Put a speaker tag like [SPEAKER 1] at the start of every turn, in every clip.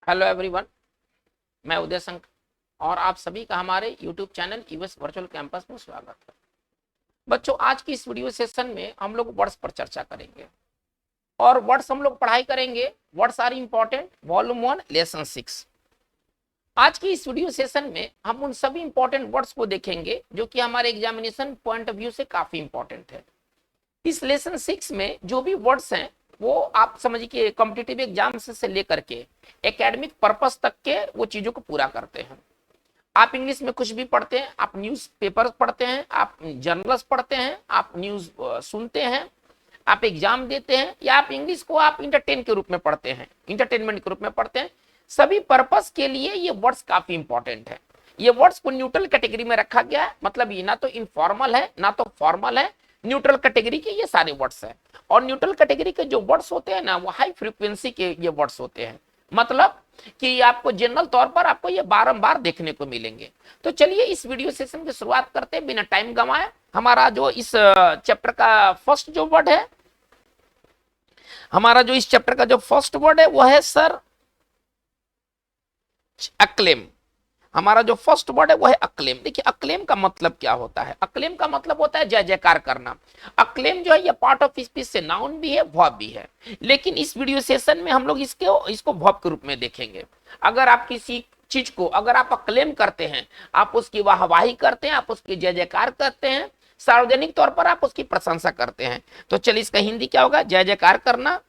[SPEAKER 1] Hello everyone, मैं उदय शंकर और आप सभी का हमारे YouTube channel US virtual campus में स्वागत है। बच्चों, आज की इस वीडियो सेशन में हम लोग वर्ड्स पर चर्चा करेंगे और वर्ड्स हम लोग पढ़ाई करेंगे। Words are important, volume 1 lesson 6। आज की इस वीडियो सेशन में हम उन सभी इंपॉर्टेंट वर्ड्स को देखेंगे जो कि हमारे एग्जामिनेशन पॉइंट ऑफ व्यू से काफी इंपॉर्टेंट है। इस लेसन 6 में जो भी वर्ड्स हैं वो आप समझिए कि कॉम्पिटिटिव एग्जाम से लेकर के एकेडमिक पर्पस तक के वो चीजों को पूरा करते हैं। आप इंग्लिश में कुछ भी पढ़ते हैं, आप न्यूज पेपर पढ़ते हैं, आप जर्नल्स पढ़ते हैं, आप न्यूज सुनते हैं, आप एग्जाम देते हैं, या आप इंग्लिश को आप इंटरटेन के रूप में पढ़ते हैं, इंटरटेनमेंट के रूप में पढ़ते हैं, सभी पर्पस के लिए ये वर्ड्स काफी इंपॉर्टेंट है। ये वर्ड्स को न्यूट्रल कैटेगरी में रखा गया है, मतलब ये ना तो इनफॉर्मल है ना तो फॉर्मल है, न्यूट्रल कैटेगरी के ये सारे वर्ड्स हैं। और न्यूट्रल कैटेगरी के जो वर्ड्स होते हैं ना वो हाई फ्रीक्वेंसी के ये वर्ड्स होते हैं, मतलब कि आपको जनरल तौर पर आपको ये बारंबार देखने को मिलेंगे। तो चलिए इस वीडियो सेशन की शुरुआत करते हैं बिना टाइम गंवाए। हमारा जो इस चैप्टर का फर्स्ट जो वर्ड है, हमारा जो इस चैप्टर का जो फर्स्ट वर्ड है वो है सर अक्लेम। हमारा जो फर्स्ट वर्ड है वो है अक्लेम। देखिए अक्लेम का मतलब क्या होता है? अक्लेम का मतलब होता है जय जयकार करना। अक्लेम जो है ये पार्ट ऑफ स्पीच से नाउन भी है, वर्ब भी है, लेकिन इस वीडियो सेशन में हम लोग इसको वर्ब के रूप में देखेंगे। अगर आप किसी चीज को अगर आप अक्लेम करते हैं, आप उसकी वाहवाही करते हैं, आप उसकी जय जयकार करते हैं, सार्वजनिक तौर पर आप उसकी प्रशंसा करते हैं, तो चलिए इसका हिंदी क्या होगा? जय जयकार करना,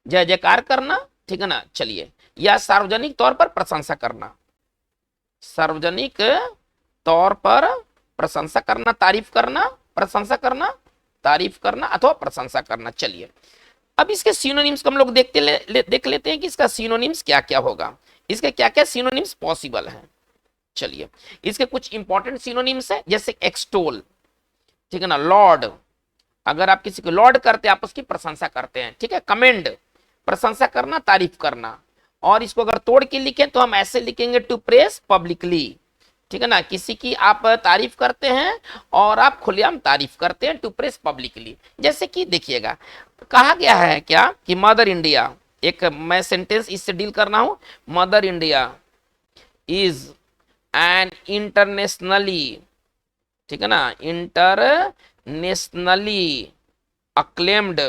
[SPEAKER 1] जय जयकार करना, ठीक है ना। चलिए, या सार्वजनिक तौर पर प्रशंसा करना, सार्वजनिक तौर पर प्रशंसा करना, तारीफ करना, प्रशंसा करना, तारीफ करना अथवा प्रशंसा करना। चलिए अब इसके सिनोनिम्स को हम लोग देख लेते हैं कि इसका सिनोनिम्स क्या क्या होगा, इसके क्या क्या सिनोनिम्स पॉसिबल हैं। चलिए इसके कुछ इंपॉर्टेंट सिनोनिम्स है, जैसे एक्सटोल, ठीक है ना, लॉर्ड, अगर आप किसी को लॉर्ड करते हैं आप उसकी प्रशंसा करते हैं, ठीक है। कमेंड, प्रशंसा करना, तारीफ करना। और इसको अगर तोड़ के लिखें तो हम ऐसे लिखेंगे टू प्रेस पब्लिकली, ठीक है ना, किसी की आप तारीफ करते हैं और आप खुलेआम तारीफ करते हैं, टू प्रेस पब्लिकली। जैसे कि देखिएगा कहा गया है क्या कि मदर इंडिया, एक मैं सेंटेंस इससे डील कर रहा हूं, mother India is an internationally, ठीक है ना, इंटरनेशनली अक्लेम्ड,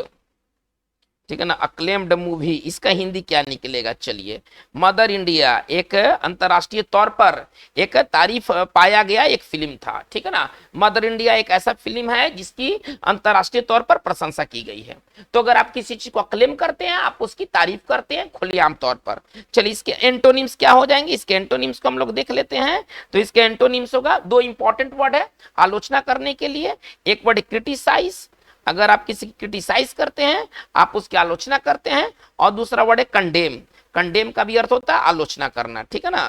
[SPEAKER 1] ठीक है ना, अक्लेम्ड मूवी। इसका हिंदी क्या निकलेगा? चलिए, मदर इंडिया एक अंतरराष्ट्रीय तौर पर एक तारीफ पाया गया एक फिल्म था, ठीक है ना। मदर इंडिया एक ऐसा फिल्म है जिसकी अंतरराष्ट्रीय तौर पर प्रशंसा की गई है। तो अगर आप किसी चीज को अक्लेम करते हैं आप उसकी तारीफ करते हैं खुलेआम तौर पर। चलिए इसके एंटोनिम्स क्या हो जाएंगे, इसके एंटोनिम्स को हम लोग देख लेते हैं। तो इसके एंटोनिम्स होगा, दो इंपॉर्टेंट वर्ड है आलोचना करने के लिए, एक वर्ड क्रिटिसाइज, अगर आप किसी की क्रिटिसाइज करते हैं आप उसकी आलोचना करते हैं, और दूसरा वर्ड है कंडेम। कंडेम का भी अर्थ होता है आलोचना करना, ठीक है ना,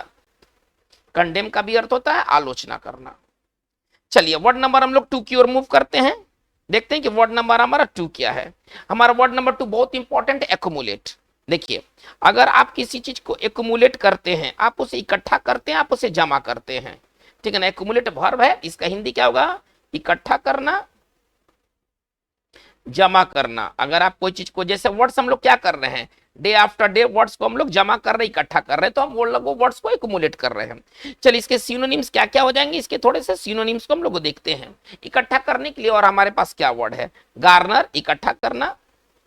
[SPEAKER 1] कंडेम का भी अर्थ होता है आलोचना करना। चलिए वर्ड नंबर हम लोग 2 की ओर मूव करते हैं, देखते हैं कि वर्ड नंबर हमारा 2 क्या है। हमारा वर्ड नंबर 2 बहुत इंपॉर्टेंट है, एक्युमुलेट। देखिए अगर आप किसी चीज को एक्युमुलेट करते हैं, आप उसे इकट्ठा करते हैं, आप उसे जमा करते हैं, ठीक है ना। एक्युमुलेट वर्ब है, इसका हिंदी क्या होगा? इकट्ठा करना, जमा करना। अगर आप कोई चीज को, जैसे वर्ड्स हम लोग क्या कर रहे हैं, डे आफ्टर डे वर्ड्स को हम लोग जमा कर रहे हैं, इकट्ठा कर रहे हैं, तो हम वो वर्ड्स को एक्युमुलेट कर रहे हैं। चलिए इसके सिनोनिम्स क्या क्या हो जाएंगे, इसके थोड़े से सिनोनिम्स को हम लोग देखते हैं इकट्ठा करने के लिए। और हमारे पास क्या वर्ड है? गार्नर, इकट्ठा करना।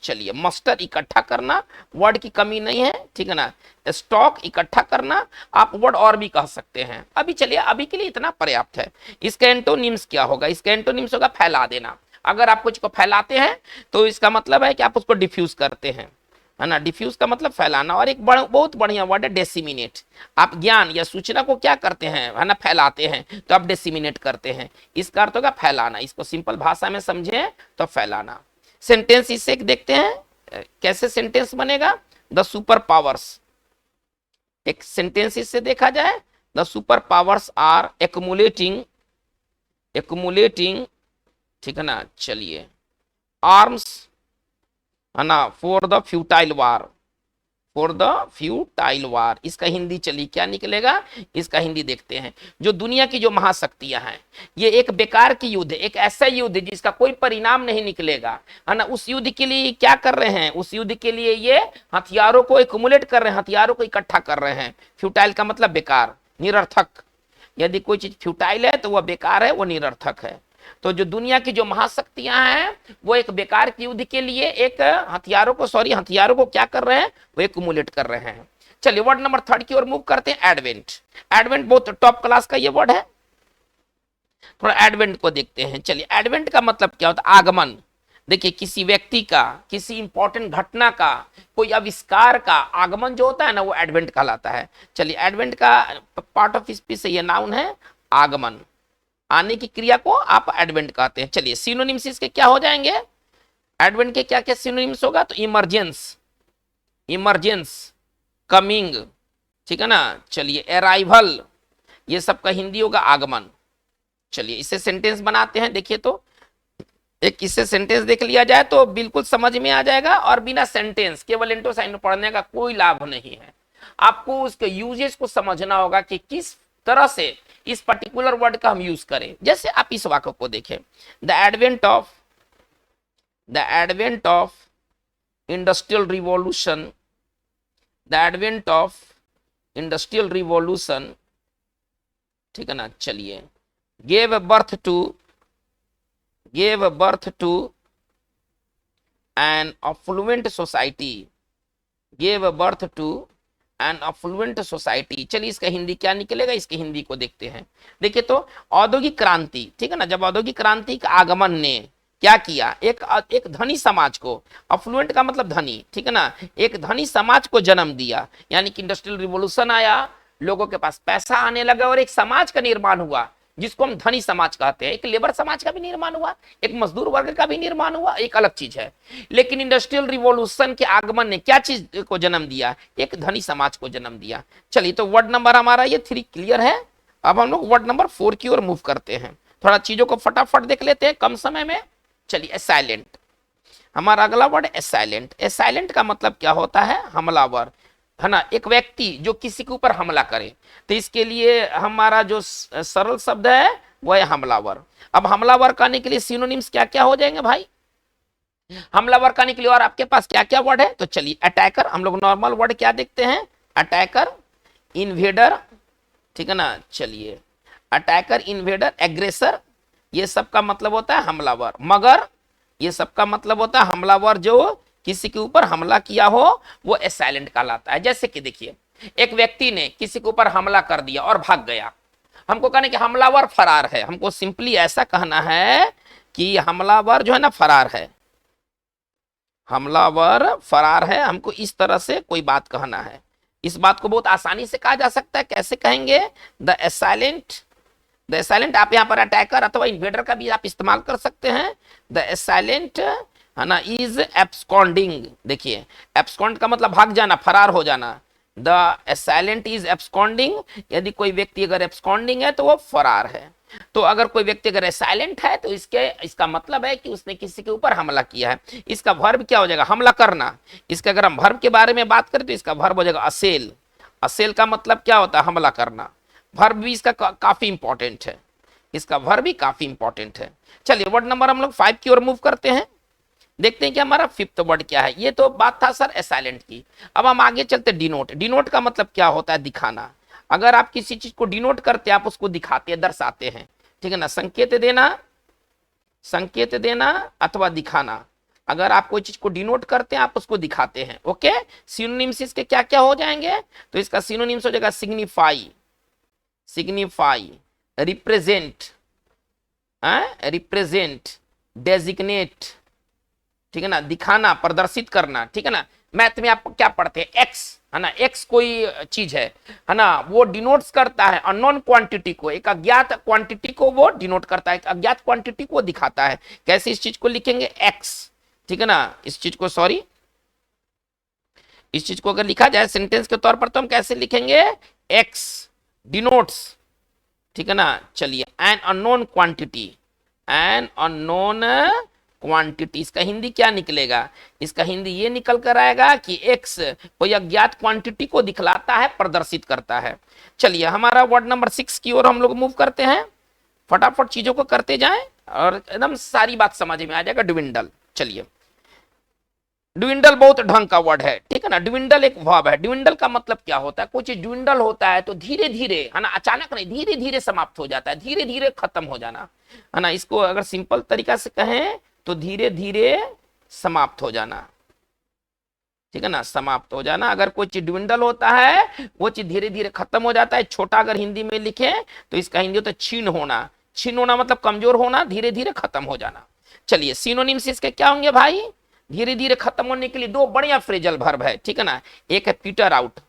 [SPEAKER 1] चलिए मस्टर, इकट्ठा करना, वर्ड की कमी नहीं है, ठीक है ना। स्टॉक, इकट्ठा करना, आप वर्ड और भी कह सकते हैं। अभी चलिए अभी के लिए इतना पर्याप्त है। इसका एंटोनिम्स क्या होगा? इसका एंटोनिम्स होगा फैला देना। अगर आप कुछ को फैलाते हैं तो इसका मतलब है कि आप उसको डिफ्यूज करते हैं, है ना। डिफ्यूज का मतलब फैलाना। और एक बहुत बढ़िया वर्ड है डेसिमिनेट। आप ज्ञान या सूचना को क्या करते हैं, है ना, फैलाते हैं, तो आप डेसिमिनेट करते हैं, इसका अर्थ होगा फैलाना। इसको सिंपल भाषा में समझें तो फैलाना। सेंटेंस इससे देखते हैं कैसे सेंटेंस बनेगा। द सुपर पावर्स, एक सेंटेंस इससे देखा जाए, the super powers are accumulating, accumulating, ठीक है ना। चलिए आर्म्स, है ना, for the futile war, for the futile war. इसका हिंदी चलिए क्या निकलेगा, इसका हिंदी देखते हैं। जो दुनिया की जो महाशक्तियां हैं, ये एक बेकार की युद्ध है, एक ऐसा युद्ध है जिसका कोई परिणाम नहीं निकलेगा, है ना। उस युद्ध के लिए क्या कर रहे हैं, उस युद्ध के लिए ये हथियारों को एक्युमुलेट कर रहे हैं, हथियारों को इकट्ठा कर रहे हैं। फ्यूटाइल का मतलब बेकार, निरर्थक। यदि कोई चीज फ्यूटाइल है तो वह बेकार है, वो निरर्थक है। तो जो दुनिया की जो महाशक्तियां हैं वो एक बेकार की युद्ध के लिए एक हथियारों को क्या कर रहे हैं, वो एक्युमुलेट कर रहे हैं। चलिए वर्ड नंबर 3 की ओर मूव करते हैं, एडवेंट। एडवेंट बहुत टॉप क्लास का ये वर्ड है, थोड़ा एडवेंट को देखते हैं। चलिए एडवेंट का मतलब क्या होता है, आगमन। देखिए किसी व्यक्ति का, किसी इंपॉर्टेंट घटना का, कोई आविष्कार का आगमन जो होता है ना, वो एडवेंट कहलाता है। चलिए एडवेंट का पार्ट ऑफ स्पीच से ये नाउन है, आगमन, आने की क्रिया को आप एडवेंट कहते हैं। चलिए सिनोनिम्स इसके क्या हो जाएंगे, एडवेंट के क्या क्या सिनोनिम्स होगा, तो इमरजेंस, इमरजेंस, कमिंग, ठीक है ना। चलिए अराइवल, ये सब का हिंदी होगा आगमन। चलिए इसे सेंटेंस बनाते हैं। देखिए तो एक इससे सेंटेंस देख लिया जाए तो बिल्कुल समझ में आ जाएगा, और बिना सेंटेंस केवल इंटो साइन पढ़ने का कोई लाभ नहीं है। आपको उसके यूजेस को समझना होगा कि किस तरह से इस पर्टिकुलर वर्ड का हम यूज करें। जैसे आप इस वाक्य को देखें, the advent of industrial revolution, the advent of industrial revolution, ठीक है ना। चलिए gave birth to an affluent society, gave birth to an affluent society। चलिए इसका हिंदी क्या निकलेगा, इसके हिंदी को देखते हैं। देखिए तो औद्योगिक क्रांति, ठीक है ना, जब औद्योगिक क्रांति का आगमन ने क्या किया, एक धनी समाज को, अफ्लुएंट का मतलब धनी, ठीक है ना, एक धनी समाज को जन्म दिया। यानी कि इंडस्ट्रियल रिवॉल्यूशन आया, लोगों के पास पैसा आने लगा और एक समाज का निर्माण हुआ जिसको हम धनी समाज कहते हैं। एक लेबर समाज का भी निर्माण हुआ, एक मजदूर वर्ग का भी निर्माण हुआ, एक अलग चीज है। लेकिन इंडस्ट्रियल रिवॉल्यूशन के आगमन ने क्या चीज को जन्म दिया, एक धनी समाज को जन्म दिया। चलिए तो वर्ड नंबर हमारा ये 3 क्लियर है। अब हम लोग वर्ड नंबर 4 की ओर मूव करते हैं, थोड़ा चीजों को फटाफट देख लेते हैं कम समय में। चलिए असाइलेंट, हमारा अगला वर्ड असाइलेंट। असाइलेंट का मतलब क्या होता है, हमलावर, है ना, एक व्यक्ति जो किसी के ऊपर हमला करे। तो इसके लिए हमारा जो सरल शब्द है वो है हमलावर। अब हमलावर कहने के लिए सिनोनिम्स क्या क्या हो जाएंगे भाई, हमलावर कहने के लिए और आपके पास क्या क्या वर्ड है, तो चलिए अटैकर, हम लोग नॉर्मल वर्ड क्या देखते हैं, अटैकर, इन्वेडर, ठीक है ना। चलिए अटैकर, इन्वेडर, एग्रेसर, ये सब का मतलब होता है हमलावर। मगर ये सब का मतलब होता है हमलावर जो किसी के ऊपर हमला किया हो, वो असाइलेंट कहलाता है। जैसे कि देखिए एक व्यक्ति ने किसी के ऊपर हमला कर दिया और भाग गया, हमको कहना कि हमलावर फरार है। हमको सिंपली ऐसा कहना है कि हमलावर जो है ना फरार है, हमलावर फरार है। हमको इस तरह से कोई बात कहना है। इस बात को बहुत आसानी से कहा जा सकता है, कैसे कहेंगे, द असाइलेंट, आप यहाँ पर अटैकर अथवा इन्वेडर का भी आप इस्तेमाल कर सकते हैं। द असाइलेंट, है ना, इज एब्सकॉन्डिंग। देखिए एब्सकॉन्ड का मतलब भाग जाना, फरार हो जाना। द असाइलेंट इज एब्सकॉन्डिंग, यदि कोई व्यक्ति अगर एब्सकॉन्डिंग है तो वो फरार है। तो अगर कोई व्यक्ति अगर असाइलेंट है तो इसका मतलब है कि उसने किसी के ऊपर हमला किया है। इसका वर्ब क्या हो जाएगा, हमला करना। इसका अगर हम वर्ब के बारे में बात करें तो इसका वर्ब हो जाएगा असेल। असेल का मतलब क्या होता है, हमला करना। वर्ब भी इसका काफी इंपॉर्टेंट है, इसका वर्ब भी काफी इंपॉर्टेंट है। चलिए वर्ड नंबर हम लोग 5 की ओर मूव करते हैं, देखते हैं कि हमारा 5th वर्ड क्या है। ये तो बात था सर असाइलेंट की। अब हम आगे चलते, डिनोट। डिनोट का मतलब क्या होता है, दिखाना। अगर आप किसी चीज को डिनोट करते हैं, आप उसको दिखाते हैं, दर्शाते हैं, ठीक है ना। संकेत देना अथवा दिखाना। अगर आप कोई चीज को डिनोट करते हैं, आप उसको दिखाते हैं। ओके, सिनोनिम्स इसके क्या क्या हो जाएंगे, तो इसका सिनोनिम्स हो जाएगा सिग्निफाई, रिप्रेजेंट, डेजिग्नेट, ठीक है ना, दिखाना, प्रदर्शित करना, ठीक है ना। मैथ में आप क्या पढ़ते हैं, एक्स, है ना, एक्स कोई चीज है ना, वो डिनोट्स करता है अननोन क्वांटिटी को, एक अज्ञात क्वांटिटी को वो डिनोट करता है, एक अज्ञात क्वांटिटी को दिखाता है। कैसे इस चीज को लिखेंगे, एक्स, ठीक है ना। इस चीज को अगर लिखा जाए सेंटेंस के तौर पर तो हम कैसे लिखेंगे, एक्स डिनोट्स, ठीक है ना। चलिए an unknown quantity, an unknown quantity. इसका हिंदी क्या निकलेगा? इसका हिंदी ये निकल कर आएगा कि एक्स कोई अज्ञात क्वांटिटी को दिखलाता है, प्रदर्शित करता है। चलिए हमारा वर्ड नंबर 6 की ओर हम लोग मूव करते हैं। फटाफट चीजों को करते जाएं और एकदम सारी बात समझ में आ जाएगा। डिविंडल, चलिए डिविंडल बहुत ढंग का वर्ड है, ठीक है ना। डिविंडल एक वर्ब है। डिविंडल का मतलब क्या होता है? कुछ डिविंडल होता है तो धीरे धीरे, है ना, अचानक नहीं, धीरे धीरे समाप्त हो जाता है, धीरे धीरे खत्म हो जाना, है ना। इसको अगर सिंपल तरीका से कहें तो धीरे धीरे समाप्त हो जाना, ठीक है ना, समाप्त हो जाना। अगर कोई चीज डिविंडल होता है वो चीज धीरे धीरे खत्म हो जाता है। छोटा अगर हिंदी में लिखे तो इसका हिंदी होता है छीन होना। छीन होना मतलब कमजोर होना, धीरे धीरे खत्म हो जाना। चलिए सिनोनिम्स इसके क्या होंगे भाई? धीरे धीरे खत्म होने के लिए दो बढ़िया फ्रेजल वर्ब है, ठीक है ना। एक है पीटर आउट,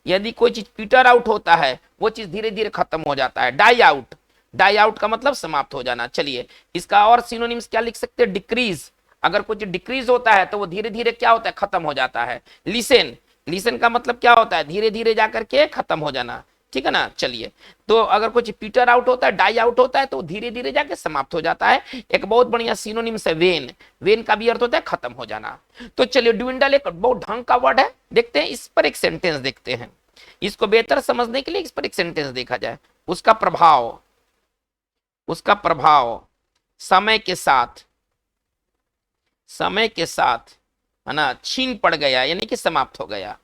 [SPEAKER 1] यदि कोई चीज पीटर आउट होता है वो चीज धीरे धीरे खत्म हो जाता है। डाई आउट, डाई आउट का मतलब समाप्त हो जाना। चलिए इसका और सिनोनिम्स क्या लिख सकते हैं? डिक्रीज, अगर कुछ डिक्रीज होता है तो वो धीरे धीरे क्या होता है? खत्म हो जाता है। लिसन, लिसन का मतलब क्या होता है? धीरे धीरे जाकर के खत्म हो जाना, ठीक है ना। चलिए तो अगर कुछ पीटर आउट होता है, डाई आउट होता है तो धीरे धीरे जाके समाप्त हो जाता है। एक बहुत बढ़िया सिनोनिम्स है वेन, वेन का भी अर्थ होता है खत्म हो जाना। तो चलिए डिविंडल एक बहुत ढंग का वर्ड है। देखते हैं इस पर एक सेंटेंस देखते हैं, इसको बेहतर समझने के लिए इस पर एक सेंटेंस देखा जाए। उसका प्रभाव, उसका प्रभाव समय के साथ, समय के साथ, है ना, छीन पड़ गया, यानी कि समाप्त हो गया,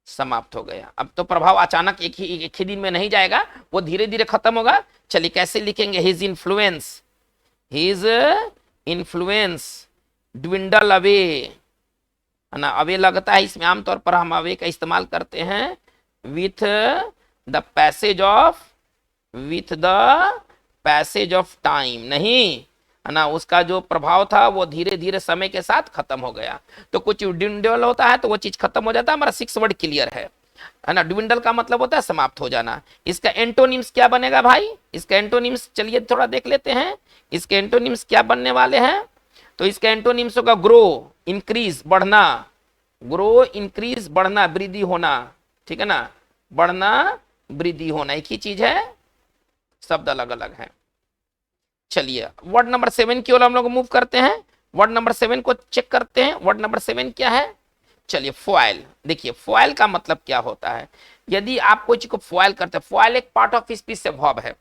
[SPEAKER 1] समाप्त हो गया। अब तो प्रभाव अचानक एक ही दिन में नहीं जाएगा, वो धीरे धीरे खत्म होगा। चलिए कैसे लिखेंगे? His influence, his influence dwindle away, है ना। अवे लगता है इसमें, आमतौर पर हम अवे का इस्तेमाल करते हैं with the passage of, with the passage of time, नहीं, है ना। उसका जो प्रभाव था वो धीरे धीरे समय के साथ खत्म हो गया। तो कुछ डिविंडल होता है तो वो चीज खत्म हो जाता है। हमारा 6 वर्ड क्लियर है ना। डिविंडल का मतलब होता है समाप्त हो जाना। इसका एंटोनिम्स क्या बनेगा भाई? इसका एंटोनिम्स चलिए थोड़ा देख लेते हैं, इसके एंटोनिम्स क्या बनने वाले हैं। तो इसका एंटोनिम्स होगा ग्रो, इंक्रीज, बढ़ना, ग्रो, इंक्रीज, बढ़ना, वृद्धि होना, ठीक है ना, बढ़ना, वृद्धि होना, एक ही चीज है, शब्द अलग अलग है। चलिए वर्ड नंबर 7 की ओर हम लोग मूव करते हैं। वर्ड नंबर 7 को चेक करते हैं। वर्ड नंबर 7 क्या है? चलिए फॉयल। देखिए फॉयल का मतलब क्या होता है? यदि आप कोई चीज को फॉयल करते हैं, फॉयल एक पार्ट ऑफ स्पीच से वर्ब है।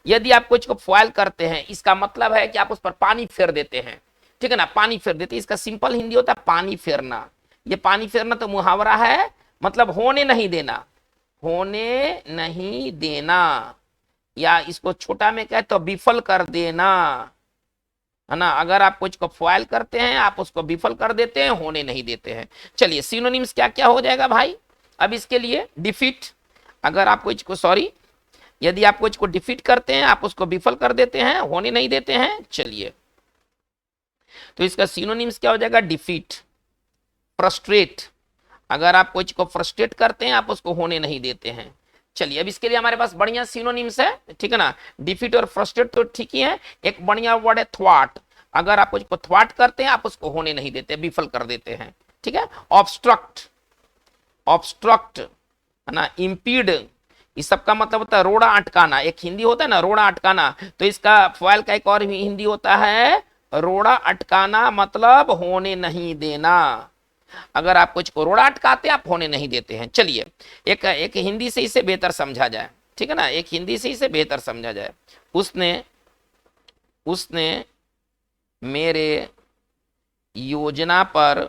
[SPEAKER 1] यदि आप कोई चीज को फॉयल करते हैं, इसका मतलब है कि आप उस पर पानी फेर देते हैं, ठीक है ना, पानी फेर देते हैं। इसका सिंपल हिंदी होता है पानी फेरना। ये पानी फेरना तो मुहावरा है, मतलब होने नहीं देना, होने नहीं देना, या इसको छोटा में कहे तो विफल कर देना, है ना। अगर आप कुछ को फॉयल करते हैं, आप उसको विफल कर देते हैं, होने नहीं देते हैं। चलिए सिनोनिम्स क्या क्या हो जाएगा भाई? अब इसके लिए डिफीट, अगर आप कुछ को, सॉरी, यदि आप कुछ को डिफीट करते हैं, आप उसको विफल कर देते हैं, होने नहीं देते हैं। चलिए तो इसका सिनोनिम्स क्या हो जाएगा? डिफीट। फ्रस्ट्रेट, अगर आप कुछ को फ्रस्ट्रेट करते हैं, आप उसको होने नहीं देते हैं। चलिए अब इसके लिए हमारे पास बढ़िया सिनोनिम्स है, ठीक है ना। डिफीट और फ्रस्ट्रेट तो ठीक ही है। एक बढ़िया वर्ड है थ्वाट, अगर आप कुछ को थ्वाट करते हैं, आप उसको होने नहीं देते, विफल कर देते हैं, ठीक है। ऑब्स्ट्रक्ट, ऑब्स्ट्रक्ट, है ना, इंपीड, इस सब का मतलब होता है रोड़ा अटकाना। एक हिंदी होता है ना रोड़ा अटकाना, तो इसका फॉयल का एक और भी हिंदी होता है रोड़ा अटकाना, मतलब होने नहीं देना। अगर आप कुछ को रोड़ा अटकाते हैं, आप होने नहीं देते हैं। चलिए एक हिंदी से इसे बेहतर समझा जाए, ठीक है ना, एक हिंदी से इसे बेहतर समझा जाए। उसने उसने मेरे योजना पर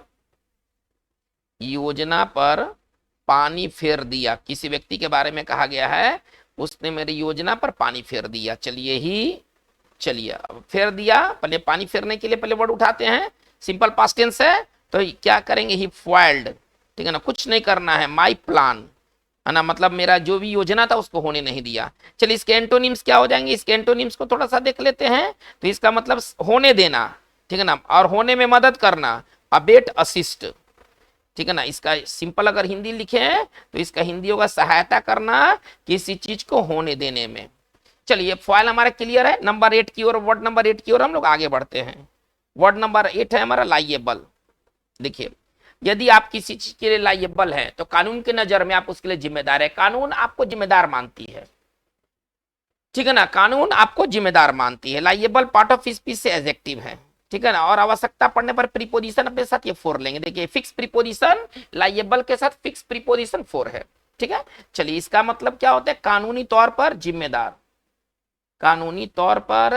[SPEAKER 1] पानी फेर दिया। किसी व्यक्ति के बारे में कहा गया है, उसने मेरी योजना पर पानी फेर दिया। चलिए अब फेर दिया, पहले पानी फेरने के लिए पहले वर्ड उठाते हैं, सिंपल पास्ट टेंस है, तो क्या करेंगे? ही फॉइल्ड, ठीक है ना, कुछ नहीं करना है। माई प्लान, है ना, मतलब मेरा जो भी योजना था उसको होने नहीं दिया। चलिए इसके एंटोनिम्स क्या हो जाएंगे? इसके एंटोनिम्स को थोड़ा सा देख लेते हैं। तो इसका मतलब होने देना, ठीक है ना, और होने में मदद करना, अबेट, असिस्ट, ठीक है ना। इसका सिंपल अगर हिंदी लिखे हैं तो इसका हिंदी होगा सहायता करना किसी चीज को होने देने में। चलिए फॉइल हमारा क्लियर है। नंबर 8 की ओर, वर्ड नंबर 8 की ओर हम लोग आगे बढ़ते हैं। वर्ड नंबर 8 है हमारा लाइएबल। देखिए यदि आप किसी चीज के लिए लाइएबल है तो कानून की नजर में आप उसके लिए जिम्मेदार है, कानून आपको जिम्मेदार मानती है, ठीक है ना, कानून आपको जिम्मेदार मानती है। लाइएबल पार्ट ऑफ स्पीच से एडजेक्टिव है। ठीक है ना, और आवश्यकता पड़ने पर प्रीपोजिशन अपने साथ ये फोर लेंगे। देखिए फिक्स प्रीपोजिशन लायबल के साथ फिक्स प्रीपोजिशन फोर है। ठीक है, चलिए इसका मतलब क्या होता है, कानूनी तौर पर जिम्मेदार, कानूनी तौर पर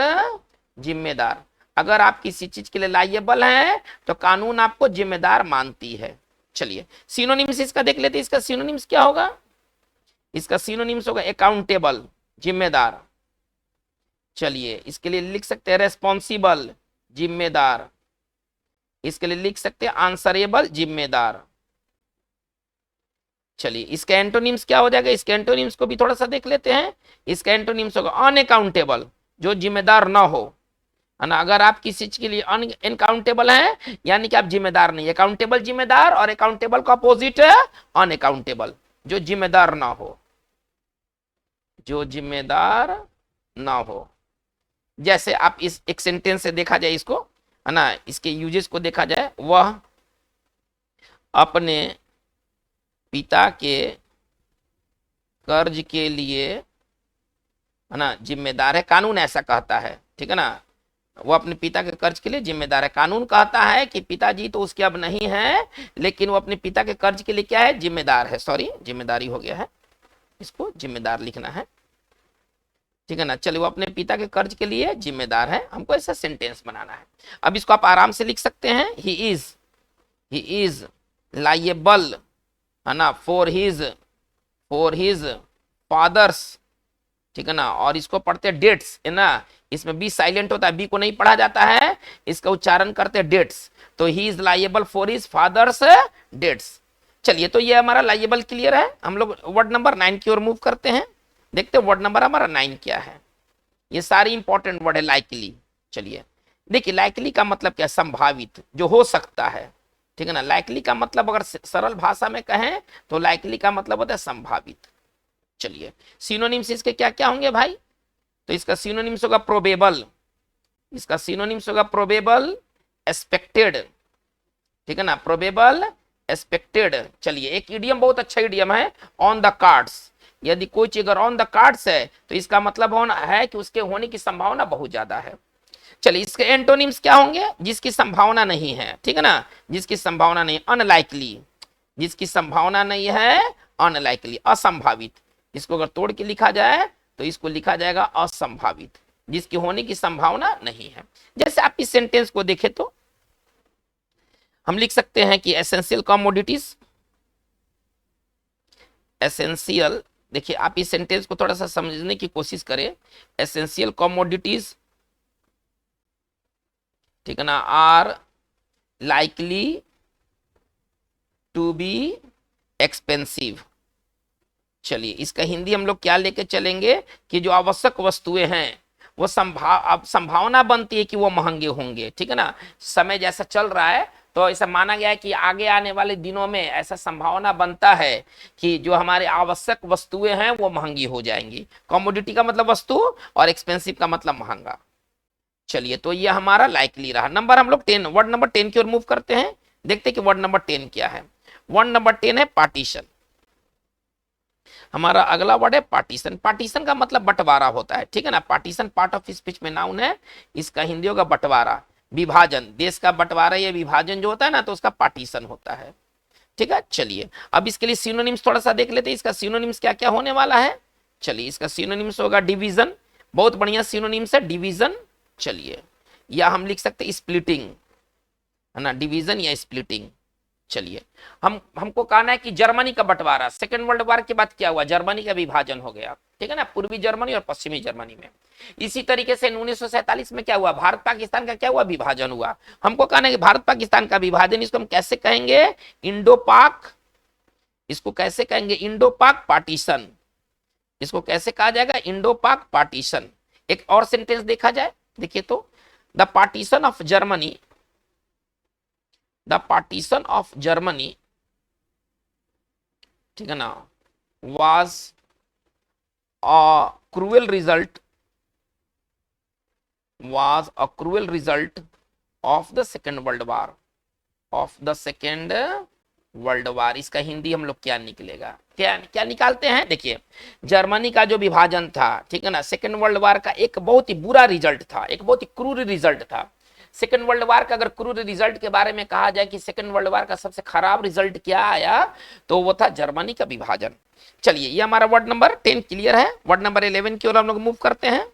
[SPEAKER 1] जिम्मेदार। अगर आप किसी चीज के लिए लायबल हैं तो कानून आपको जिम्मेदार मानती है। चलिए सिनोनिम्स इसका देख लेते हैं, इसका सिनोनिम्स क्या होगा, इसका सिनोनिम्स होगा अकाउंटेबल, जिम्मेदार। चलिए इसके लिए लिख सकते हैं रेस्पॉन्सिबल, जिम्मेदार। इसके लिए लिख सकते हैं आंसरेबल, जिम्मेदार। चलिए इसका एंटोनिम्स क्या हो जाएगा, इसके एंटोनिम्स को भी थोड़ा सा देख लेते हैं। इसका एंटोनिम्स होगा अनअकाउंटेबल, जो जिम्मेदार ना हो, है ना। अगर आप किसी चीज के लिए अनअकाउंटेबल हैं यानी कि आप जिम्मेदार नहीं। अकाउंटेबल जिम्मेदार, और अकाउंटेबल का अपोजिट है अनअकाउंटेबल, जो जिम्मेदार ना हो, जो जिम्मेदार ना हो। जैसे आप इस एक सेंटेंस से देखा जाए इसको, है ना, इसके यूजेस को देखा जाए, वह अपने पिता के कर्ज के लिए, है ना, जिम्मेदार है, कानून ऐसा कहता है। ठीक है ना, वो अपने पिता के कर्ज के लिए जिम्मेदार है। कानून कहता है कि पिताजी तो उसके अब नहीं है, लेकिन वो अपने पिता के कर्ज के लिए क्या है, जिम्मेदार है। सॉरी, जिम्मेदारी हो गया है, इसको जिम्मेदार लिखना है। ठीक है ना, चलिए वो अपने पिता के कर्ज के लिए जिम्मेदार है, हमको ऐसा सेंटेंस बनाना है। अब इसको आप आराम से लिख सकते हैं, ही इज लायबल, है ना, फॉर हिज फादर्स। ठीक है ना, और इसको पढ़ते हैं डेट्स, है ना, इसमें बी साइलेंट होता है, बी को नहीं पढ़ा जाता है, इसका उच्चारण करते हैं डेट्स। तो he is liable for his father's debts. चलिए तो ये हमारा लायबल क्लियर है। हम लोग वर्ड नंबर 9 की ओर मूव करते हैं, देखते हैं वर्ड नंबर हमारा 9 क्या है। ये सारी इंपॉर्टेंट वर्ड है लाइकली। चलिए देखिए लाइकली का मतलब क्या है, संभावित, जो हो सकता है। ठीक है ना, लाइकली का मतलब अगर सरल भाषा में कहें तो लाइकली का मतलब होता है संभावित। चलिए सिनोनिम्स इसके क्या क्या होंगे भाई, तो इसका सिनोनिम्स होगा प्रोबेबल, इसका सिनोनिम्स होगा प्रोबेबल, एक्सपेक्टेड। ठीक है ना, प्रोबेबल, एक्सपेक्टेड। चलिए एक इडियम बहुत अच्छा इडियम है, ऑन द कार्ड्स। यदि कोई चीज अगर ऑन द कार्ड्स है तो इसका मतलब होना है कि उसके होने की संभावना बहुत ज्यादा है। चलिए इसके एंटोनिम्स क्या होंगे, जिसकी संभावना नहीं है। ठीक है ना, जिसकी संभावना नहीं, अनलाइकली, जिसकी संभावना नहीं है, अनलाइकली, असंभावित। इसको अगर तोड़ के लिखा जाए तो इसको लिखा जाएगा असंभावित, जिसकी होने की संभावना नहीं है। जैसे आप इस सेंटेंस को देखें तो हम लिख सकते हैं कि एसेंशियल कमोडिटीज, एसेंशियल, देखिए आप इस सेंटेंस को थोड़ा सा समझने की कोशिश करें। एसेंशियल कमोडिटीज, ठीक है ना, are likely to be expensive. चलिए इसका हिंदी हम लोग क्या लेके चलेंगे कि जो आवश्यक वस्तुएं हैं वो संभावना बनती है कि वो महंगे होंगे। ठीक है ना, समय जैसा चल रहा है तो ऐसा माना गया है कि आगे आने वाले दिनों में ऐसा संभावना बनता है कि जो हमारे आवश्यक वस्तुएं हैं वो महंगी हो जाएंगी। कमोडिटी का मतलब वस्तु और एक्सपेंसिव का मतलब महंगा। चलिए तो ये हमारा लाइकली रहा। नंबर हम लोग 10, वर्ड नंबर 10 की ओर मूव करते हैं, देखते हैं कि वर्ड नंबर 10 क्या है। वर्ड नंबर 10 है पार्टीशन। हमारा अगला वर्ड है पार्टीशन। पार्टीशन का मतलब बंटवारा होता है। ठीक है ना, पार्टीशन पार्ट ऑफ स्पीच में नाउन है, इसका हिंदी होगा बंटवारा, विभाजन। देश का बंटवारा या विभाजन जो होता है ना तो उसका पार्टीशन होता है। ठीक है, चलिए अब इसके लिए सिनोनिम्स थोड़ा सा देख लेते हैं, इसका सिनोनिम्स क्या क्या होने वाला है। चलिए इसका सिनोनिम्स होगा डिवीजन, बहुत बढ़िया सिनोनिम्स है डिवीजन। चलिए या हम लिख सकते हैं स्प्लिटिंग, है ना, डिवीजन या स्प्लिटिंग। चलिए हमको कहना है कि जर्मनी का बंटवारा, सेकेंड वर्ल्ड वॉर के बाद क्या हुआ, जर्मनी का विभाजन हो गया। ठीक है ना, पूर्वी जर्मनी और पश्चिमी जर्मनी में। इसी तरीके से 1947 में क्या हुआ, भारत पाकिस्तान का क्या हुआ, विभाजन हुआ। हमको कहना है कि भारत पाकिस्तान का विभाजन, इसको हम कैसे कहेंगे, इंडो पाक, इसको कैसे कहेंगे, इंडो पाक पार्टीशन। इसको कैसे कहा जाएगा, इंडो पाक पार्टीशन। एक और सेंटेंस देखा जाए, देखिए तो the partition of Germany, the partition of Germany, ठीक है ना, was a cruel result, was a cruel result of the second world war, of the second world war. इसका हिंदी हम लोग क्या निकलेगा, क्या क्या निकालते हैं, देखिए जर्मनी का जो विभाजन था, ठीक है ना, सेकेंड वर्ल्ड वार का एक बहुत ही बुरा रिजल्ट था, एक बहुत ही क्रूर रिजल्ट था। सेकेंड वर्ल्ड वार का अगर क्रूर रिजल्ट के बारे में कहा जाए कि सेकेंड वर्ल्ड वार का सबसे खराब रिजल्ट क्या आया, तो वो था जर्मनी का विभाजन। चलिए, ये हमारा वर्ड नंबर 10 क्लियर है। वर्ड नंबर 11 की ओर हम लोग मूव करते हैं,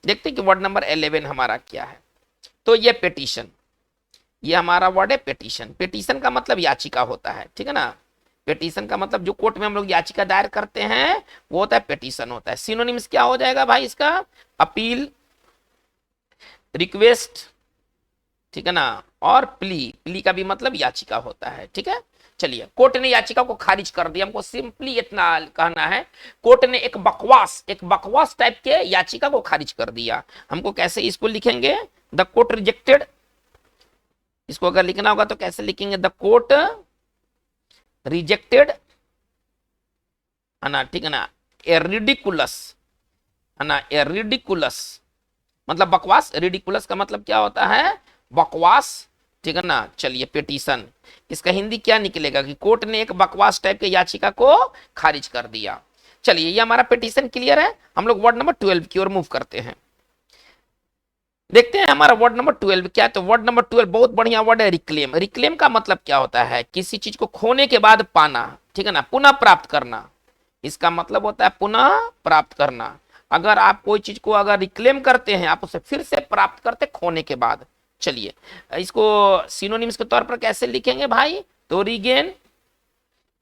[SPEAKER 1] देखते हैं कि वर्ड नंबर 11 हमारा क्या है। तो ये पेटिशन, ये हमारा वर्ड है पेटिशन। पेटिशन का मतलब याचिका होता है, ठीक है ना। पेटिशन का मतलब जो कोर्ट में हम लोग याचिका दायर करते हैं वो होता है पेटिशन होता है। सिनोनिम्स क्या हो जाएगा भाई इसका? अपील, रिक्वेस्ट, ठीक है ना, और प्ली। प्ली का भी मतलब याचिका होता है, ठीक है। चलिए, कोर्ट ने याचिका को खारिज कर दिया। हमको सिंपली इतना कहना है, कोर्ट ने एक बकवास टाइप के याचिका को खारिज कर दिया। हमको कैसे इसको लिखेंगे? The court rejected. इसको अगर लिखना होगा तो कैसे लिखेंगे? द कोर्ट रिजेक्टेड, है ना, ठीक है ना, ए रिडिकुलस, है ना, ए रिडिकुलस मतलब बकवास। रिडिकुलस का मतलब क्या होता है? बकवास, ठीक है ना। चलिए, पेटिशन, इसका हिंदी क्या निकलेगा कि कोर्ट ने एक बकवास टाइप के याचिका को खारिज कर दिया। चलिए, ये हमारा पेटिशन क्लियर है। हम लोग वर्ड नंबर 12 की ओर मूव करते हैं, देखते हैं हमारा वर्ड नंबर 12 क्या है। तो वर्ड नंबर 12 बहुत बढ़िया वर्ड है, रिक्लेम। रिक्लेम का मतलब क्या होता है? किसी चीज को खोने के बाद पाना, ठीक है ना, पुनः प्राप्त करना। इसका मतलब होता है पुनः प्राप्त करना। अगर आप कोई चीज को अगर रिक्लेम करते हैं, आप उसे फिर से प्राप्त करते खोने के बाद। चलिए, इसको सिनोनिम्स के तौर पर कैसे लिखेंगे भाई? तो रीगेन,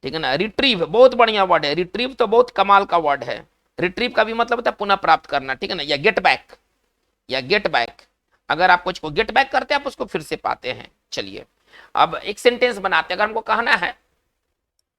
[SPEAKER 1] ठीक है ना, रिट्रीव, बहुत बढ़िया वर्ड है। रिट्रीव तो बहुत कमाल का वर्ड है। रिट्रीव का भी मतलब होता है पुनः प्राप्त करना, ठीक है ना, या गेट बैक, या गेट बैक। अगर आप कुछ को गेट बैक करते हैं, आप उसको फिर से पाते हैं। चलिए, अब एक सेंटेंस बनाते हैं। अगर हमको कहना है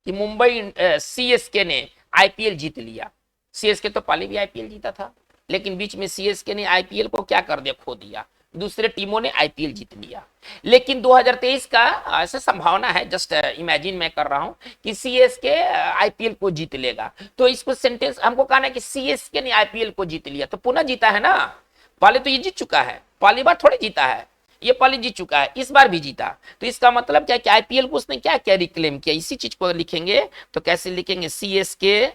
[SPEAKER 1] कि मुंबई सीएसके ने आईपीएल जीत लिया। सीएसके तो पहले भी आईपीएल जीता था, लेकिन बीच में सीएसके ने आईपीएल को क्या कर दिया? खो दिया। दूसरे टीमों ने आईपीएल जीत लिया। लेकिन 2023 का ऐसा संभावना है, जस्ट इमेजिन मैं कर रहा हूं कि सीएसके आईपीएल को जीत लेगा। तो इसको सेंटेंस हमको कहना है कि सीएसके ने आईपीएल को जीत लिया, तो पुनः जीता है ना। पहले तो ये जीत चुका है, पहली बार थोड़ी जीता है, ये पहले जीत चुका है, इस बार भी जीता। तो इसका मतलब क्या कि आईपीएल को उसने क्या क्या रिक्लेम किया। इसी चीज को लिखेंगे तो कैसे लिखेंगे? सीएसके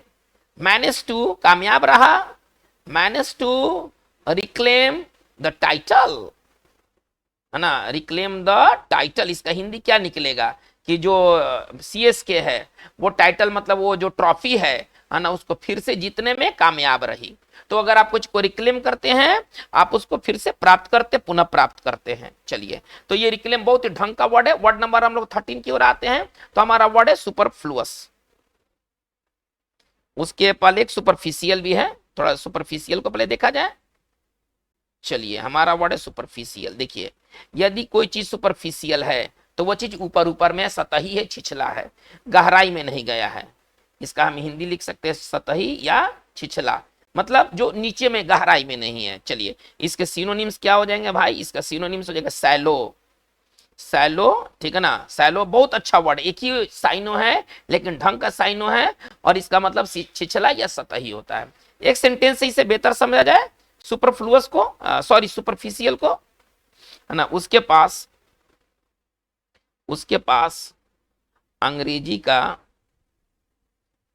[SPEAKER 1] मैनेज टू, कामयाब रहा, manage to reclaim the title, है ना, रिक्लेम द टाइटल। इसका हिंदी क्या निकलेगा कि जो सीएसके है वो टाइटल मतलब वो जो ट्रॉफी है ना, उसको फिर से जीतने में कामयाब रही। तो अगर आप कुछ को रिक्लेम करते हैं, आप उसको फिर से प्राप्त करते, पुनः प्राप्त करते हैं। चलिए, तो ये रिक्लेम बहुत ही ढंग का वर्ड है। वर्ड नंबर हम लोग 13 की ओर आते हैं। तो हमारा वर्ड है सुपरफ्लुअस। उसके पहले एक सुपरफिशियल भी है, थोड़ा सुपरफिशियल को पहले देखा जाए। चलिए, हमारा वर्ड है सुपरफिशियल। देखिए, यदि कोई चीज सुपरफिशियल है तो वह चीज ऊपर ऊपर में सतही है, छिछला है, गहराई में नहीं गया है। इसका हम हिंदी लिख सकते हैं सतही या छिछला, मतलब जो नीचे में गहराई में नहीं है। चलिए, इसके सिनोनिम्स क्या हो जाएंगे भाई? इसका सिनोनिम्स हो जाएगा सैलो। सैलो, ठीक है ना, सैलो बहुत अच्छा वर्ड। एक ही साइनो है लेकिन ढंग का साइनो है, और इसका मतलब छिछला या सतही होता है। एक सेंटेंस से इसे बेहतर समझा जाए सुपरफ्लुअस को, सॉरी सुपरफिशियल को, है ना। उसके पास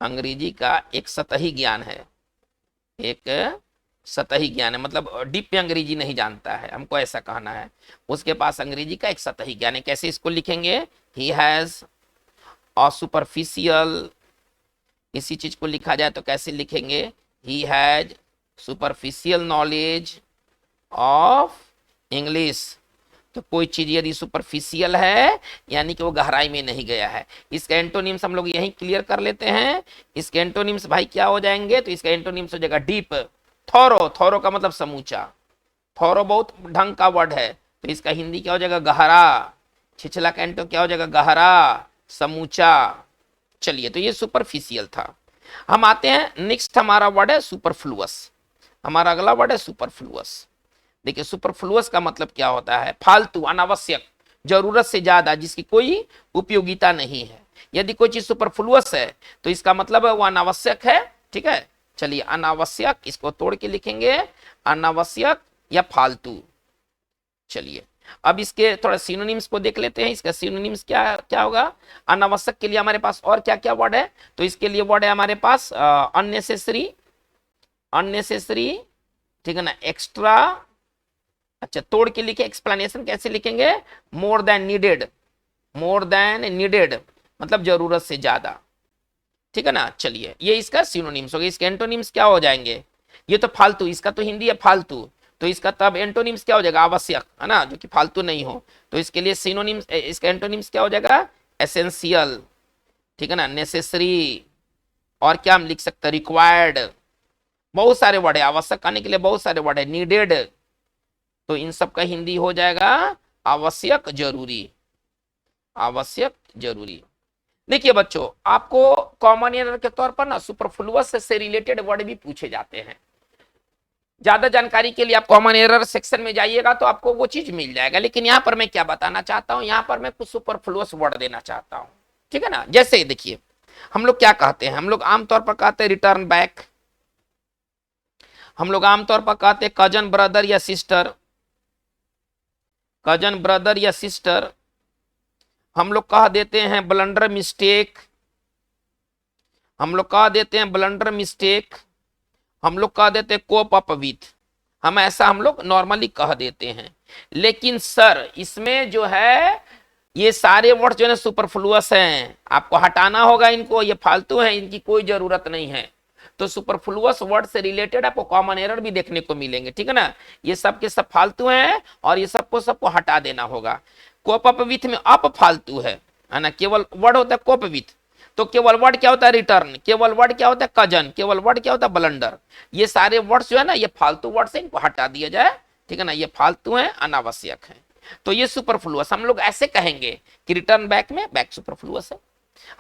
[SPEAKER 1] अंग्रेजी का एक सतही ज्ञान है, एक सतही ज्ञान है, मतलब डीप में अंग्रेजी नहीं जानता है, हमको ऐसा कहना है। उसके पास अंग्रेजी का एक सतही ज्ञान है। कैसे इसको लिखेंगे? He has a superficial. इसी चीज को लिखा जाए तो कैसे लिखेंगे? He has superficial knowledge of English. तो कोई चीज यदि सुपरफिशियल है यानी कि वो गहराई में नहीं गया है। इसका एंटोनिम्स हम लोग यहीं क्लियर कर लेते हैं। इसके एंटोनिम्स भाई क्या हो जाएंगे? तो इसका एंटोनिम्स हो जाएगा डीप, थोरो। थोरो का मतलब समूचा। थोरो बहुत ढंग का वर्ड है, तो इसका हिंदी क्या हो जाएगा? गहरा। छिछला का एंटो क्या हो जाएगा? गहरा, समूचा। चलिए, तो ये सुपरफिशियल था। हम आते हैं नेक्स्ट, हमारा वर्ड है सुपरफ्लुअस। हमारा अगला वर्ड है सुपरफ्लुअस। देखिए, सुपरफ्लुअस का मतलब क्या होता है? फालतू, अनावश्यक, जरूरत से ज्यादा, जिसकी कोई उपयोगिता नहीं है। यदि कोई चीज सुपरफ्लुअस है तो इसका मतलब है वो अनावश्यक है, ठीक है। चलिए, अनावश्यक, इसको तोड़ के लिखेंगे अनावश्यक या फालतू। चलिए, अब इसके थोड़ा सिनोनिम्स को देख लेते हैं। इसका सिनोनिम्स क्या क्या होगा? अनावश्यक के लिए हमारे पास और क्या क्या वर्ड है? तो इसके लिए वर्ड है हमारे पास अननेसेसरी, अननेसेसरी, ठीक है ना, एक्स्ट्रा अच्छा, तोड़ के लिखे, एक्सप्लेनेशन कैसे लिखेंगे? More than needed, more than needed मतलब जरूरत से ज्यादा, ठीक है ना। चलिए, ये इसका सिनोनिम्स हो गया। इसके एंटोनिम्स क्या हो जाएंगे? ये तो फालतू, इसका तो हिंदी है फालतू, तो इसका तब एंटोनिम्स क्या हो जाएगा? आवश्यक, है ना, जो कि फालतू नहीं हो। तो इसके लिए सिनोनिम्स, इसका एंटोनिम्स क्या हो जाएगा? एसेंशियल, ठीक है ना, नेसेसरी, और क्या हम लिख सकते हैं? रिक्वायर्ड। बहुत सारे वर्ड है, आवश्यक आने के लिए बहुत सारे वर्ड है। नीडेड, तो इन सब का हिंदी हो जाएगा आवश्यक, जरूरी, आवश्यक जरूरी। देखिए बच्चों, आपको कॉमन एरर के तौर पर ना सुपरफ्लुअस से रिलेटेड वर्ड भी पूछे जाते हैं। ज्यादा जानकारी के लिए आप कॉमन एरर सेक्शन में जाइएगा तो आपको वो चीज मिल जाएगा। लेकिन यहाँ पर मैं क्या बताना चाहता हूँ, यहाँ पर मैं कुछ सुपरफ्लुअस वर्ड देना चाहता हूँ, ठीक है ना। जैसे देखिए, हम लोग क्या कहते हैं? हम लोग आमतौर पर कहते हैं रिटर्न बैक, हम लोग आमतौर पर कहते हैं कजन ब्रदर या सिस्टर, कजन ब्रदर या सिस्टर। हम लोग कह देते हैं ब्लंडर मिस्टेक, हम लोग कह देते हैं ब्लंडर मिस्टेक, हम लोग कह देते हैं कोप अप विथ, हम ऐसा हम लोग नॉर्मली कह देते हैं। लेकिन सर इसमें जो है ये सारे वर्ड जो है सुपरफ्लुअस हैं, आपको हटाना होगा इनको, ये फालतू हैं, इनकी कोई जरूरत नहीं है। तो सुपरफ्लुअस वर्ड से रिलेटेड आपको कॉमन एरर भी देखने को मिलेंगे, ठीक है ना। ये सब के सब फालतू हैं और ये सबको हटा देना होगा। कोप अप विथ में अप फालतू है ना, केवल वर्ड होता है कोप विथ, तो केवल वर्ड क्या होता है? रिटर्न, केवल वर्ड क्या होता है? कजन, केवल वर्ड क्या होता है? ब्लंडर। ये सारे वर्ड्स जो है ना, ये फालतू वर्ड से इनको हटा दिया जाए, ठीक है ना, ये फालतू हैं, अनावश्यक हैं। तो ये सुपरफ्लुअस, हम लोग ऐसे कहेंगे कि रिटर्न बैक में बैक सुपरफ्लुअस है,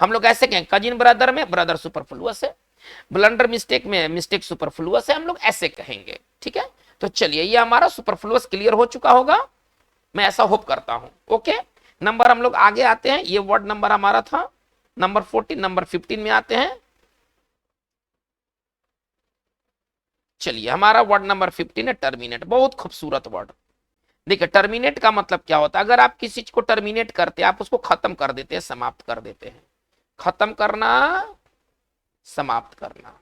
[SPEAKER 1] हम लोग ऐसे कहेंगे कजिन ब्रदर में ब्रदर सुपरफ्लुअस है, ब्लंडर मिस्टेक में मिस्टेक सुपरफ्लुअस है, हम लोग ऐसे कहेंगे, ठीक है। तो चलिए, ये हमारा सुपरफ्लुअस क्लियर हो चुका होगा, मैं ऐसा होप करता हूं। ओके, नंबर हम लोग आगे आते हैं, ये वर्ड नंबर हमारा था नंबर 14, नंबर 15 में आते हैं। चलिए, हमारा वर्ड नंबर 15 है टर्मिनेट, बहुत खूबसूरत वर्ड। देखिए, टर्मिनेट का मतलब क्या होता है? अगर आप किसी चीज को टर्मिनेट करते हैं, आप उसको खत्म कर देते हैं, समाप्त कर देते हैं। खत्म करना, समाप्त करना,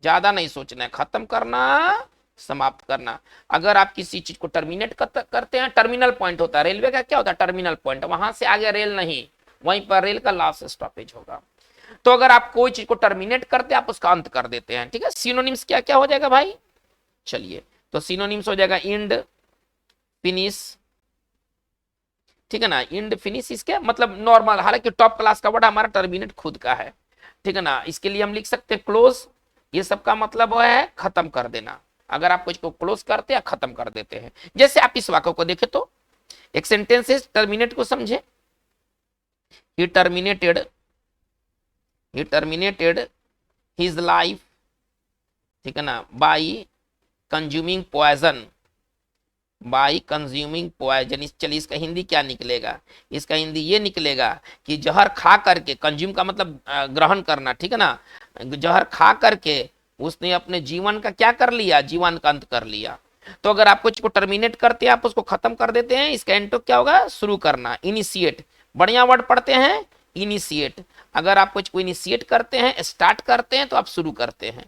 [SPEAKER 1] ज्यादा नहीं सोचना है, खत्म करना, समाप्त करना। अगर आप किसी चीज को टर्मिनेट करते हैं, टर्मिनल पॉइंट होता है रेलवे का, क्या होता है? टर्मिनल पॉइंट, वहां से आगे रेल नहीं, वहीं पर रेल का लास्ट स्टॉपेज होगा। तो अगर आप कोई चीज को टर्मिनेट करते हैं, आप उसका अंत कर देते हैं, ठीक है। सिनोनिम्स क्या क्या हो जाएगा भाई? चलिए, तो सिनोनिम्स हो जाएगा इंड, फिनिश, ठीक है ना। इंड, फिनिश, इसके मतलब नॉर्मल, हालांकि टॉप क्लास का वर्ड हमारा टर्मिनेट खुद का है, ठीक है ना। इसके लिए हम लिख सकते हैं क्लोज, ये सब का मतलब है खत्म कर देना। अगर आप कुछ को क्लोज करते हैं, खत्म कर देते हैं। जैसे आप इस वाक्य को देखें तो एक सेंटेंस है, टर्मिनेट को समझे। he terminated his life, ठीक है ना, by consuming poison, by consuming poison. चलिए, इसका हिंदी क्या निकलेगा? इसका हिंदी ये निकलेगा कि जहर खा करके, कंज्यूम का मतलब ग्रहण करना, ठीक है ना, जहर खा करके उसने अपने जीवन का क्या कर लिया? जीवन का अंत कर लिया। तो अगर आप कुछ को टर्मिनेट करते हैं, आप उसको खत्म कर देते हैं, इसका एंटो क्या होगा? शुरू करना, इनिशिएट। बढ़िया वर्ड पढ़ते हैं, इनिशिएट। अगर आप कुछ को इनिशिएट करते हैं, स्टार्ट करते हैं, तो आप शुरू करते हैं,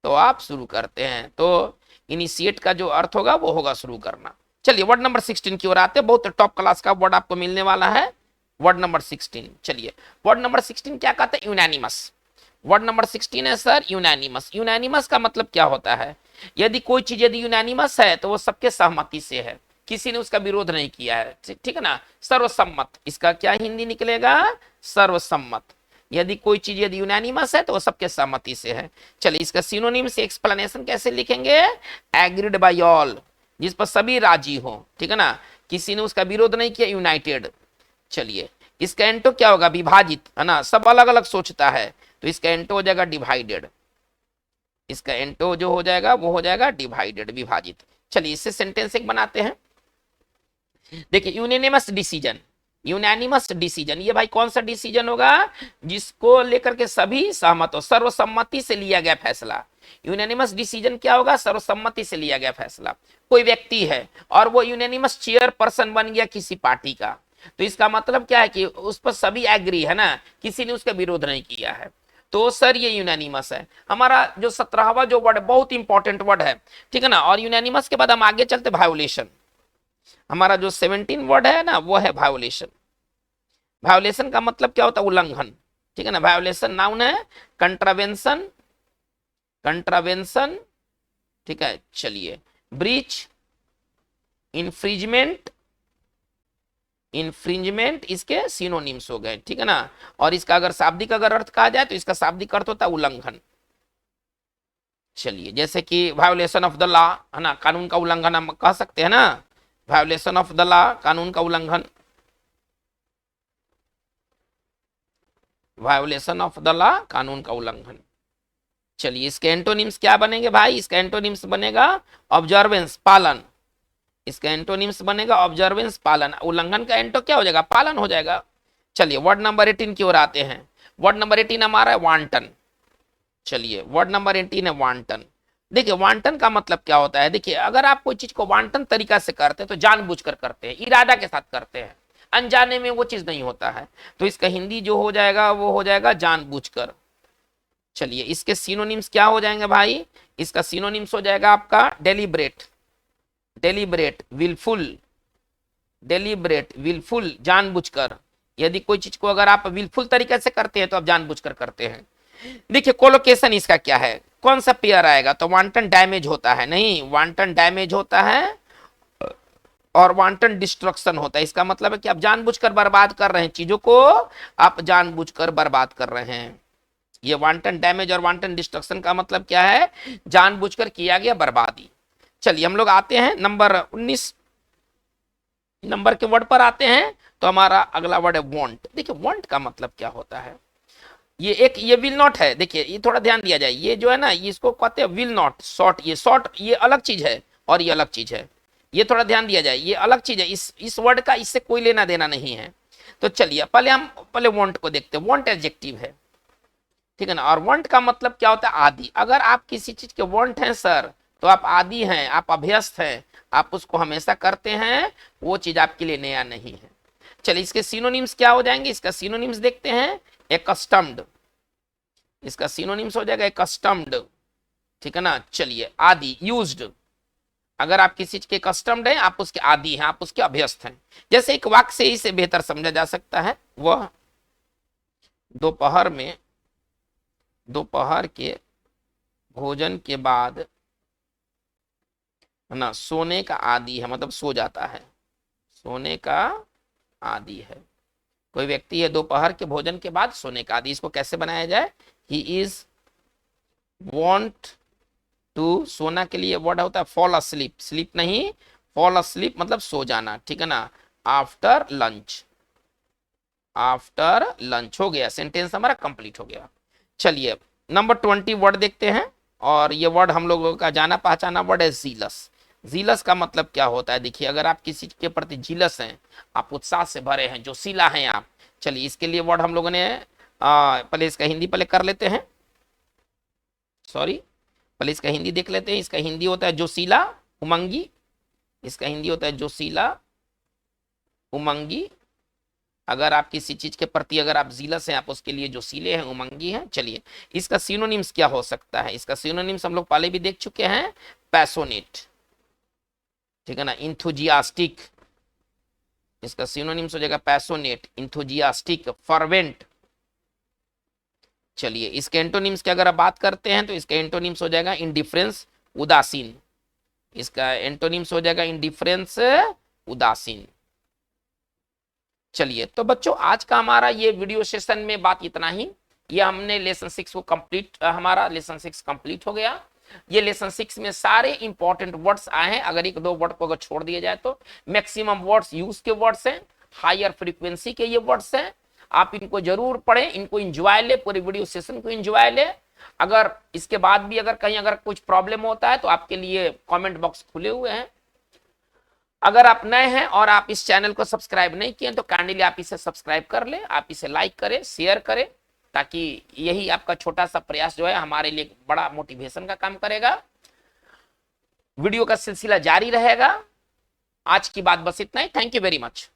[SPEAKER 1] तो आप शुरू करते हैं। तो इनिशिएट का जो अर्थ होगा वो होगा शुरू करना। चलिए, वर्ड नंबर 16 की ओर आते हैं, बहुत टॉप क्लास का वर्ड आपको मिलने वाला है, वर्ड नंबर 16। चलिए, वर्ड नंबर 16 क्या कहते हैं? यूनानिमस। वर्ड नंबर 16 है सर यूनानिमस। यूनानिमस का मतलब क्या होता है? यदि कोई चीज यदि यूनानिमस है तो वो सबके सहमति से है, किसी ने उसका विरोध नहीं किया है, ठीक है ना। सर्वसम्मत, इसका क्या हिंदी निकलेगा? सर्वसम्मत। यदि कोई चीज यदि यूनानिमस है तो वो सबके सहमति से है। चलिए, इसका सिनोनिम से एक्सप्लेनेशन कैसे लिखेंगे? एग्रीड बाय ऑल, जिस पर सभी राजी हो, ठीक है ना, किसी ने उसका विरोध नहीं किया, यूनाइटेड। चलिए, इसका एंटो क्या होगा? विभाजित, है ना, सब अलग अलग सोचता है, तो इसका एंटो हो जाएगा डिवाइडेड। इसका एंटो जो हो जाएगा वो हो जाएगा डिवाइडेड, विभाजित। चलिए, इससे सेंटेंस एक बनाते हैं। देखिए, यूनानिमस डिसीजन, यूनानिमस डिसीजन, ये भाई कौन सा डिसीजन होगा? जिसको लेकर के सभी सहमत हो, सर्वसम्मति से लिया गया फैसला। यूनानिमस डिसीजन क्या होगा? सर्वसम्मति से लिया गया फैसला। कोई व्यक्ति है और वो यूनानिमस चेयरपर्सन बन गया किसी पार्टी का, तो इसका मतलब क्या है कि उस पर सभी एग्री है ना, किसी ने उसका विरोध नहीं किया है। तो सर ये यूनानिमस है। हमारा जो 17वां जो वर्ड है बहुत इंपॉर्टेंट वर्ड है, ठीक है ना। और यूनानिमस के बाद हम आगे चलते वायोलेशन। हमारा जो 17 वर्ड है ना वो है वायोलेशन। वायोलेशन का मतलब क्या होता है? उल्लंघन, ठीक है ना। वायोलेशन नाउन है, कंट्रावेंशन, कंट्रावेंशन, ठीक है। चलिए, ब्रीच, इन्फ्रिंजमेंट, इन्फ्रिंजमेंट इसके सिनोनिम्स हो गए, ठीक है ना। और इसका अगर शाब्दिक अगर अर्थ कहा जाए तो इसका शाब्दिक अर्थ होता है उल्लंघन। चलिए, जैसे कि वायोलेशन ऑफ द लॉ, है ना, कानून का उल्लंघन हम कह सकते हैं ना। वायोलेशन ऑफ द लॉ, कानून का उल्लंघन, वायोलेशन ऑफ द लॉ, कानून का उल्लंघन। चलिए, इसके एंटोनिम्स क्या बनेंगे भाई? इसका एंटोनिम्स बनेगा ऑब्जर्वेंस, पालन। इसका एंटोनिम्स बनेगा ऑब्जर्वेंस, पालन। उल्लंघन का एंटो क्या हो जाएगा? पालन हो जाएगा। चलिए, वर्ड नंबर 18 की ओर आते हैं। वर्ड नंबर 18 हमारा है वांटन। चलिए, वर्ड नंबर 18 है वांटन। देखिए, वांटन का मतलब क्या होता है? देखिए, अगर आप कोई चीज को वांटन तरीका से करते हैं तो जानबूझकर करते हैं, इरादा के साथ करते हैं, अनजाने में वो चीज नहीं होता है। तो इसका हिंदी जो हो जाएगा वो हो जाएगा जानबूझकर। चलिए, इसके सिनोनिम्स क्या हो जाएंगे भाई? इसका सिनोनिम्स हो जाएगा आपका deliberate, deliberate, wilful, deliberate, wilful, जानबूझकर। यदि कोई चीज को अगर आप विलफुल तरीके से करते हैं तो आप जानबूझकर करते हैं। देखिए, कोलोकेशन इसका क्या है? कौन सा पेयर आएगा? तो वांटन डैमेज होता है, नहीं, वांटन डैमेज होता है और वांटन डिस्ट्रक्शन होता है। इसका मतलब है कि आप जानबूझकर बर्बाद कर रहे हैं चीजों को, आप जानबूझकर बर्बाद कर रहे हैं। ये वांटन डैमेज और वांटन डिस्ट्रक्शन का मतलब क्या है? जानबूझकर किया गया बर्बादी। चलिए, हम लोग आते हैं नंबर 19 नंबर के वर्ड पर आते हैं। तो हमारा अगला वर्ड है वांट। देखिए, वांट का मतलब क्या होता है? ये विल नॉट है। देखिए, ये थोड़ा ध्यान दिया जाए, ये जो है ना, ये इसको कहते हैं विल नॉट, शॉर्ट। ये शॉर्ट, ये अलग चीज है और ये अलग चीज है, ये थोड़ा ध्यान दिया जाए, ये अलग चीज है। इस वर्ड का इससे कोई लेना देना नहीं है। तो चलिए, पहले वांट को देखते हैं। वांट एडजेक्टिव है, ठीक है ना। और वांट का मतलब क्या होता है? आदि। अगर आप किसी चीज के वांट हैं सर, तो आप आदि हैं, आप अभ्यस्त हैं, आप उसको हमेशा करते हैं, वो चीज आपके लिए नया नहीं है। चलिए, इसके सिनोनिम्स क्या हो जाएंगे? इसका सिनोनिम्स देखते हैं। एकस्टम्ड, इसका सिनोनिम्स हो जाएगा एकस्टम्ड, ठीक है ना। चलिए, आदि, यूज्ड। अगर आप किसी चीज के कस्टम्ड हैं, आप उसके आदि हैं, आप उसके अभ्यस्त हैं। जैसे एक वाक्य से इसे बेहतर समझा जा सकता है, वह दोपहर में, दोपहर के भोजन के बाद, है ना, सोने का आदि है, मतलब सो जाता है, सोने का आदि है। कोई व्यक्ति है दोपहर के भोजन के बाद सोने का आदि। इसको कैसे बनाया जाए? ही इज वॉन्ट टू, सोना के लिए वर्ड होता है फॉल अस्लीप, स्लीप नहीं, फॉल अस्लीप मतलब सो जाना, ठीक है ना। आफ्टर लंच, आफ्टर लंच हो गया, सेंटेंस हमारा कंप्लीट हो गया। चलिए, नंबर 20 वर्ड देखते हैं। और ये वर्ड हम लोगों का जाना पहचाना वर्ड है जीलस। जीलस का मतलब क्या होता है? देखिए, अगर आप किसी के प्रति जीलस हैं, आप उत्साह से भरे हैं, जोशीला हैं आप। चलिए, इसके लिए वर्ड हम लोगों ने पहले इसका हिंदी पहले कर लेते हैं, सॉरी, पहले इसका हिंदी देख लेते हैं। इसका हिंदी होता है जोशीला, उमंगी। इसका हिंदी होता है जोशीला, उमंगी। अगर आप किसी चीज के प्रति अगर आप जीलस हैं, आप उसके लिए जोशीले हैं, उमंगी हैं। चलिए, इसका सिनोनिम्स क्या हो सकता है? इसका सिनोनिम्स हम लोग पहले भी देख चुके हैं, पैशनेट, ठीक है ना, इंथुजियास्टिक। इसका सिनोनिम्स हो जाएगा पैशनेट, इंथुजियास्टिक, फर्वेंट। चलिए, इसके एंटोनिम्स की अगर आप बात करते हैं तो इसका एंटोनिम्स हो जाएगा इंडिफरेंस, उदासीन। इसका एंटोनिम्स हो जाएगा इंडिफरेंस, उदासीन। चलिए, तो बच्चों, आज का हमारा ये वीडियो सेशन में बात इतना ही। ये हमने लेसन 6 को कंप्लीट, हमारा लेसन 6 कंप्लीट हो गया। ये लेसन 6 में सारे इंपॉर्टेंट वर्ड्स आए हैं। अगर एक दो वर्ड को अगर छोड़ दिया जाए तो मैक्सिमम वर्ड्स यूज के वर्ड्स हैं, हायर फ्रीक्वेंसी के ये वर्ड्स हैं। आप इनको जरूर पढ़ें, इनको एंजॉय ले, पूरे वीडियो सेशन को एंजॉय ले। अगर इसके बाद भी अगर कहीं अगर कुछ प्रॉब्लम होता है तो आपके लिए कमेंट बॉक्स खुले हुए हैं। अगर आप नए हैं और आप इस चैनल को सब्सक्राइब नहीं किए तो काइंडली आप इसे सब्सक्राइब कर ले, आप इसे लाइक करें, शेयर करें, ताकि यही आपका छोटा सा प्रयास जो है हमारे लिए बड़ा मोटिवेशन का काम करेगा। वीडियो का सिलसिला जारी रहेगा। आज की बात बस इतना ही। Thank you very much.